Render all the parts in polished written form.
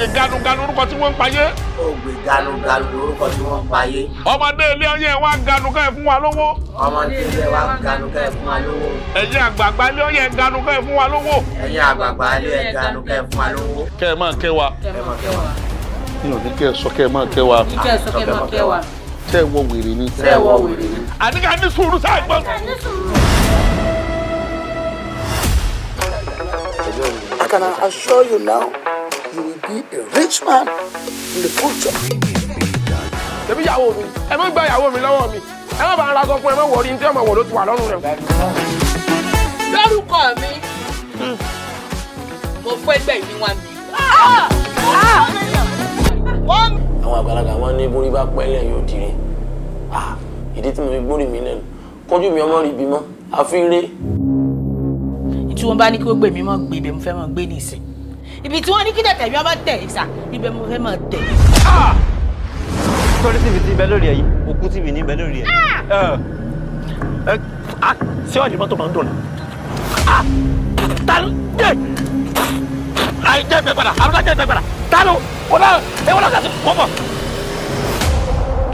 ògbè ganu orúkọ tí wọ́n ń payé. ògbè ganu orúkọ tí wọ́n ń payé. ọmọdé ilé ọyẹ wa ganu ká ẹ fún wa lówó. ọmọdé ilé wa ganu ká ẹ fún wa lówó. ẹ̀yin àgbààgbà ilé ọyẹ ganu ká ẹ fún wa lówó. ẹ̀yin àgbààgbà ilé ẹ ganu ká ẹ fún wa lówó. kẹ́ ẹ máa kẹ́ wa. mi ò ní kẹ́ ẹ sọ kẹ́ ẹ máa kẹ́ wa. kẹ́ ẹ sọ kẹ́ ẹ máa kẹ́ wa. tẹ́ ẹ wọ wèrè ni. tẹ́ ẹ wọ wèrè ni. àníkà ní sùúrù sáà gbọ́. I can assure you now, you will be a rich man in the future. Ṣebí ìyàwó mi, ẹ má gba ìyàwó mi lọ́wọ́ mi. Ẹ má bàa ra sọ fún ẹ má wọrí ní tí ọmọ wọ̀ ló ti wà lọ́rùn rẹ̀. Lórúkọ mi, mo fẹ́ gbẹ̀ ní wá mi. Àwọn àgbàlagbà wọn ní borí bá pẹ́lẹ̀ yóò dire. Ìdí tí mo fi gbórí mi lẹ́nu. Kọjú mi ọmọ rí bímọ, àfi ré. Tí wọ́n bá ní kí ó gbé mi mọ́ gbé ibẹ̀ mo fẹ́ mọ́ gbé nìsín. Ibi tí wọ́n ní kí tẹ̀tẹ̀ mi ọba tẹ̀ ìsà ibẹ̀ mo fẹ́ mọ́ tẹ̀. Sọ́rí tv ti bẹ lórí ẹ̀ yìí, òkú tv ní bẹ lórí ẹ̀. Ṣé ọ̀nì mọ́tò máa ń dùn ní? Ta ló dé? Àìjẹ́ ìgbẹ́ padà, àrùn àjẹ́ ìgbẹ́ padà. Ta ló? Ewúrẹ́ kàtó kọ́ bọ̀.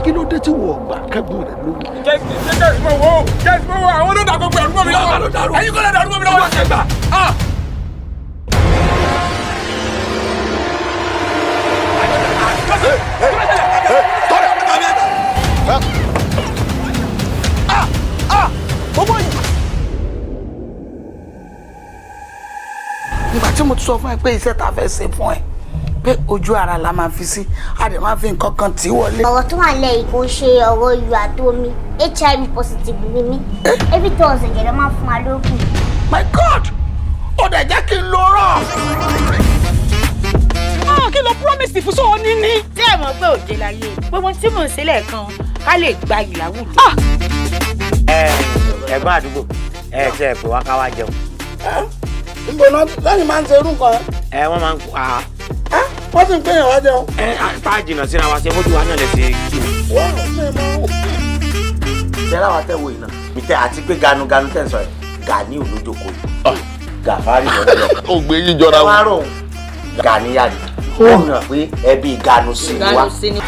Kí ló dé tí wọ́n gbà kẹ́gbọ́n rẹ̀ lórí? Jẹ́ ìfowó àwọn olódà gbogbo ẹ̀rú mọ́ mi lọ́wọ́. Ẹ̀yin kò lè dàrú mọ́ mi lọ́wọ́. Ṣẹ̀gbà. Nígbà tí mo ti sọ fún ẹ pé iṣẹ́ ta fẹ́ ṣe fún ẹ pé ojú ara la máa fi sí a dẹ̀ máa fi nǹkan kan tí wọlé. ọ̀rọ̀ tó wà lẹ́yìn kò ṣe ọ̀rọ̀ iyọ̀ àtomi HIV positive ni mí every Thursday jẹ̀rẹ̀ máa fún wa lóògùn. My God! Ó dẹ̀ jẹ́ kí n lo rọ̀. Kí ló promise fún sọ́ọ́ níní? Tí ẹ mọ̀ pé òde láyé gbogbo tí mò ń ṣe lẹ́ẹ̀kan ká lè gba ìyàwó jù. Ẹ̀gbọ́n àdúgbò, ṣe ẹ pè wá ká wá jẹun. Níbo náà lẹ́yìn máa ń ṣe irú nǹkan. Wọ́n máa ń pa. Wọ́n sì ń pè yàn wá jẹun. Tá a jìnnà síra wa ṣe mójú wa náà lè ṣe kí ni. Wọ́n mi mọ̀. Ṣẹ́ra wa tẹ́ wo ìná. Mi tẹ́ àti pé ganu tẹ́ ń sọ ẹ̀. Gani olójókòó yìí. Gàfárì lọ́dọ̀. ògbè yín jọra Ẹ wọn. wá rò ó. Gani yá ni. Ó hàn pé ẹbí GANUSI ni wá. GANUSI ni.